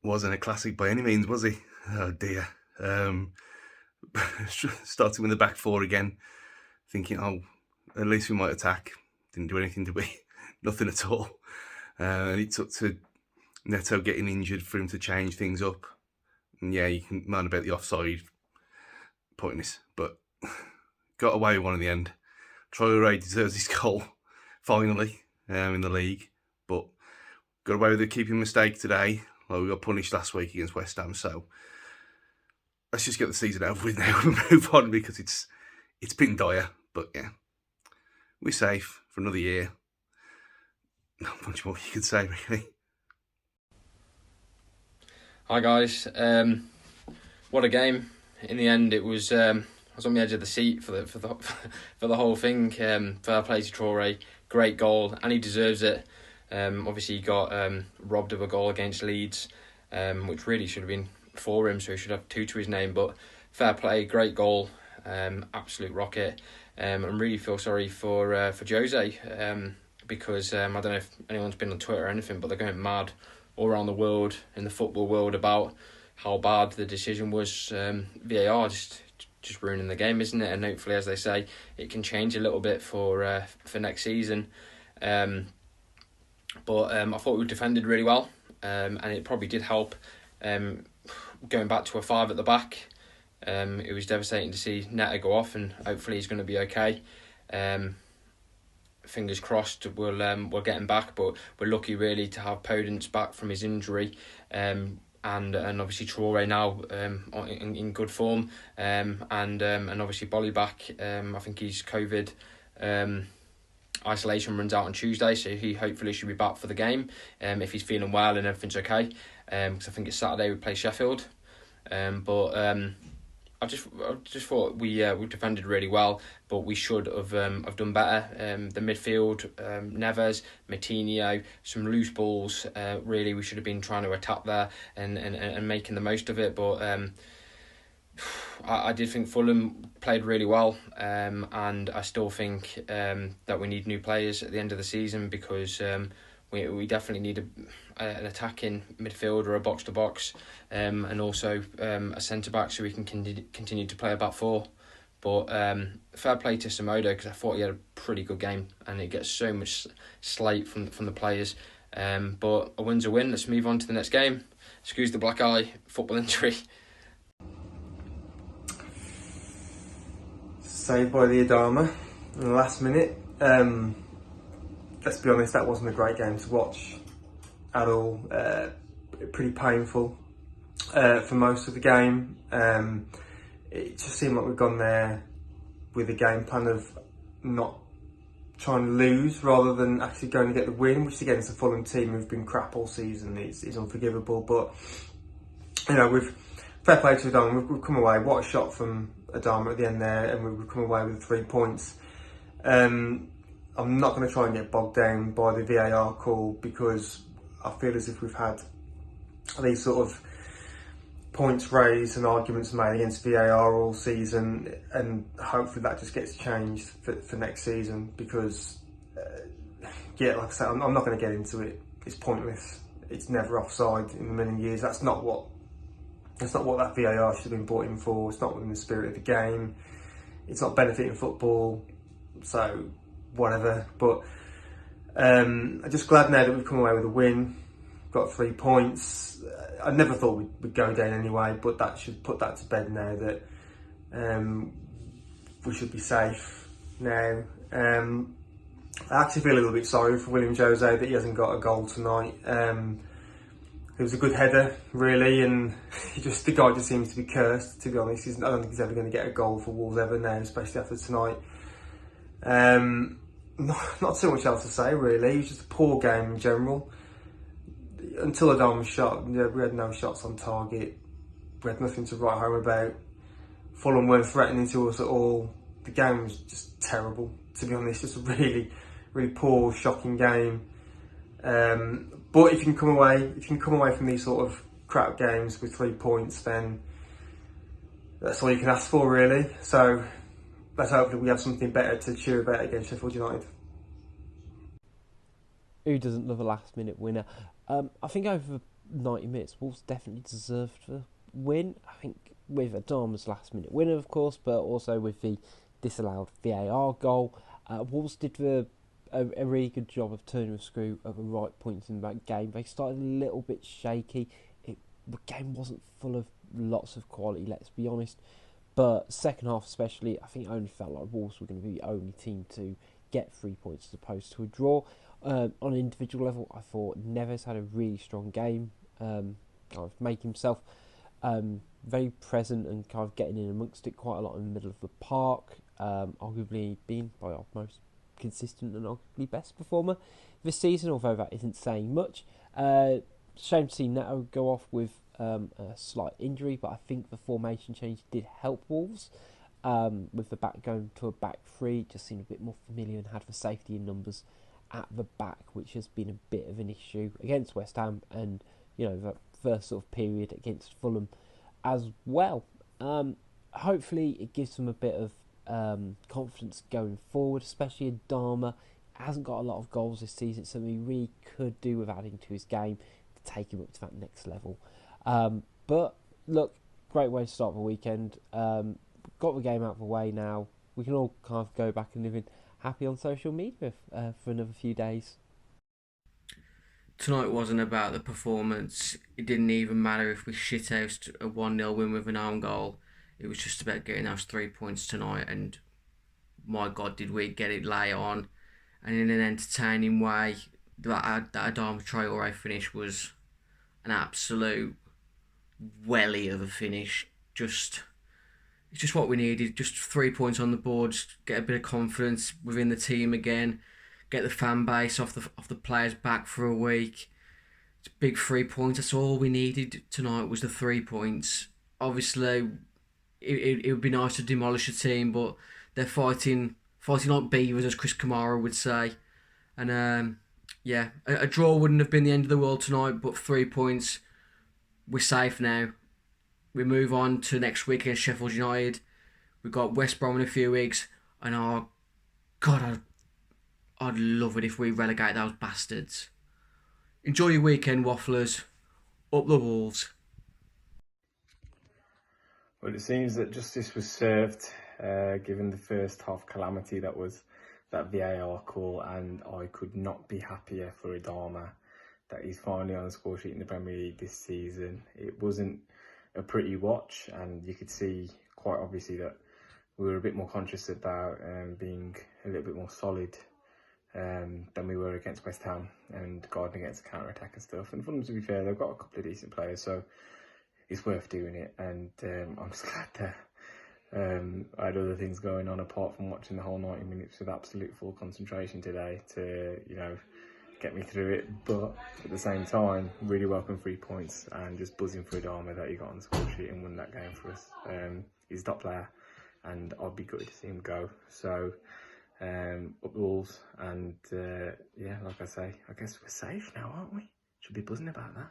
Wasn't a classic by any means, was he? Oh dear. Starting with the back four again, thinking, oh, at least we might attack. Didn't do anything to be, nothing at all. And it took to Neto getting injured for him to change things up. And yeah, you can moan about the offside, pointless, but got away with one in the end. Traore deserves his goal, finally, in the league, but got away with a keeping mistake today. Well, we got punished last week against West Ham, so let's just get the season over with now and move on, because it's been dire. But yeah, we're safe for another year. Not much more you could say, really. Hi guys, what a game! In the end, it was. I was on the edge of the seat for the whole thing. Fair play to Traore, great goal, and he deserves it. Obviously, he got robbed of a goal against Leeds, which really should have been for him, so he should have 2 to his name. But fair play, great goal, absolute rocket. And really feel sorry for Jose, because I don't know if anyone's been on Twitter or anything, but they're going mad all around the world, in the football world, about how bad the decision was. VAR just ruining the game, isn't it? And hopefully, as they say, it can change a little bit for next season. But I thought we defended really well, and it probably did help going back to a 5 at the back. It was devastating to see Neto go off, and hopefully he's going to be okay. Fingers crossed we'll get him back, but we're lucky really to have Podence back from his injury, and obviously Traore now in good form, and obviously Bolly back. I think he's COVID. Isolation runs out on Tuesday, so he hopefully should be back for the game if he's feeling well and everything's okay. Because I think it's Saturday we play Sheffield. I just thought we defended really well, but we should have done better. The midfield, Neves, Matinho, some loose balls. Really, we should have been trying to attack there and making the most of it. But I did think Fulham played really well, and I still think that we need new players at the end of the season, because we definitely need an attacking midfielder, a box to box, and also a centre back, so we can continue to play a back four. But fair play to Semedo, because I thought he had a pretty good game, and it gets so much slate from the players. But a win's a win. Let's move on to the next game. Excuse the black eye, football injury. Saved by the Adama in the last minute. Let's be honest, that wasn't a great game to watch at all. Pretty painful for most of the game. It just seemed like we've gone there with a game plan of not trying to lose rather than actually going to get the win, which against a Fulham team who've been crap all season is unforgivable. But with fair play to Adama, we've come away. What a shot from Adama at the end there, and we've come away with 3 points. I'm not going to try and get bogged down by the VAR call, because I feel as if we've had these sort of points raised and arguments made against VAR all season, and hopefully that just gets changed for next season, because like I said, I'm not going to get into it. It's pointless. It's never offside in a million years. That's not what that VAR should have been brought in for. It's not within the spirit of the game. It's not benefiting football. So whatever. But I'm just glad now that we've come away with a win. Got 3 points. I never thought we'd go down anyway, but that should put that to bed now, that we should be safe now. I actually feel a little bit sorry for William Jose that he hasn't got a goal tonight. It was a good header, really, and the guy just seems to be cursed, to be honest. I don't think he's ever going to get a goal for Wolves ever now, especially after tonight. Not too much else to say, really. It was just a poor game in general. Until Adama shot, we had no shots on target. We had nothing to write home about. Fulham weren't threatening to us at all. The game was just terrible, to be honest. Just a really, really poor, shocking game. But if you can come away from these sort of crap games with 3 points, then that's all you can ask for, really. So let's hope that we have something better to cheer about against Sheffield United. who doesn't love a last minute winner? I think over 90 minutes, Wolves definitely deserved the win. I think with Adama's last minute winner, of course, but also with the disallowed VAR goal, Wolves did a really good job of turning the screw at the right points in that game. They started a little bit shaky. The game wasn't full of lots of quality, let's be honest. But second half especially, I think it only felt like Wolves were going to be the only team to get 3 points as opposed to a draw. On an individual level, I thought Neves had a really strong game. Kind of making himself very present and kind of getting in amongst it quite a lot in the middle of the park. Arguably being by our most consistent and arguably best performer this season, although that isn't saying much. Shame to see Neto go off with a slight injury, but I think the formation change did help Wolves. With the back going to a back three, just seemed a bit more familiar and had the safety in numbers at the back, which has been a bit of an issue against West Ham and that first sort of period against Fulham as well. Hopefully it gives them a bit of confidence going forward, especially Adama hasn't got a lot of goals this season, so he really could do with adding to his game to take him up to that next level. But look, great way to start the weekend. Got the game out of the way now. We can all kind of go back and live in happy on social media for another few days. Tonight wasn't about the performance. It didn't even matter if we shithoused a 1-0 win with an own goal. It was just about getting those 3 points tonight, and my God, did we get it late on and in an entertaining way. That Adama Traore finish was an absolute welly of a finish. It's just what we needed. Just 3 points on the board, get a bit of confidence within the team again, get the fan base off the players back for a week. It's big 3 points. That's all we needed tonight was the 3 points. Obviously, it would be nice to demolish a team, but they're fighting like beavers, as Chris Kamara would say. And a draw wouldn't have been the end of the world tonight, but 3 points, we're safe now. We move on to next week against Sheffield United. We've got West Brom in a few weeks, and God, I'd love it if we relegate those bastards. Enjoy your weekend, Wafflers. Up the Wolves. Well, it seems that justice was served, given the first half calamity that was that VAR call, and I could not be happier for Adama that he's finally on the score sheet in the Premier League this season. It wasn't a pretty watch, and you could see quite obviously that we were a bit more conscious about being a little bit more solid than we were against West Ham and guarding against the counter-attack and stuff. And Fulham, to be fair, they've got a couple of decent players, so it's worth doing it. And I'm just glad that I had other things going on apart from watching the whole 90 minutes with absolute full concentration today to, get me through it. But at the same time, really welcome 3 points and just buzzing for Adama that he got on the score sheet and won that game for us. He's a top player, and I'd be good to see him go. So up the Wolves, and like I say, I guess we're safe now, aren't we? Should be buzzing about that.